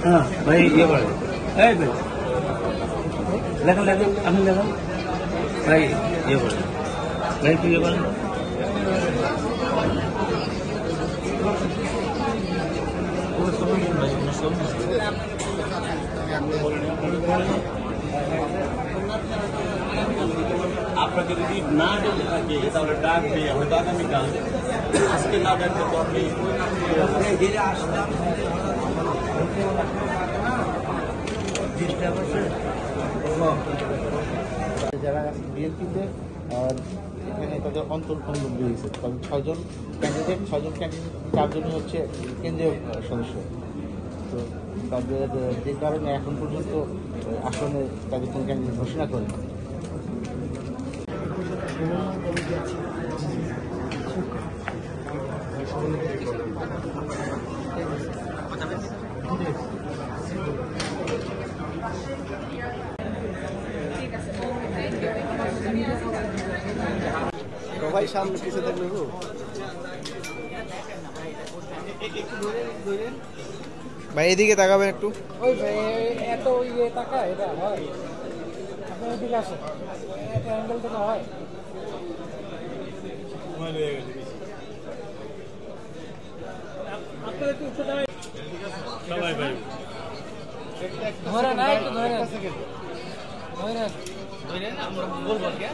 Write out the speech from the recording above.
হ্যাঁ ভাই ইয়ে করে এই ভাই লেখেন লেখেন আপনি লেখেন ভাই ইয়ে করে ভাই কি ইয়ে করেন আপনাকে যদি না ডেকে থাকে তাহলে ডাকবে হয়তো আগামীকাল আজকে না ডাকতে পারবে যারা বিএনপিতে এখানে তাদের অন্তর্ভুক্ত হয়েছে তবে 6 ক্যান্ডিডেট 4জনই হচ্ছে কেন্দ্রীয় সদস্য। তো তাদের যে কারণে এখন পর্যন্ত আসনে তাদের কোনো ক্যান্ডিডেট ঘোষণা করেন। সবাই সামনে কিছু থাকলে ভাই এদিকে তাকাবেন একটু। ওই এত ইয়ে টাকা এটা হয় আপনি এদিকে আসেন একটা অ্যাঙ্গেল থেকে হয় আপনার একটু উঠে দাঁড়ায় সবাই ভাই ধরে না একটু ধরে ধরে আমরা বলবো কে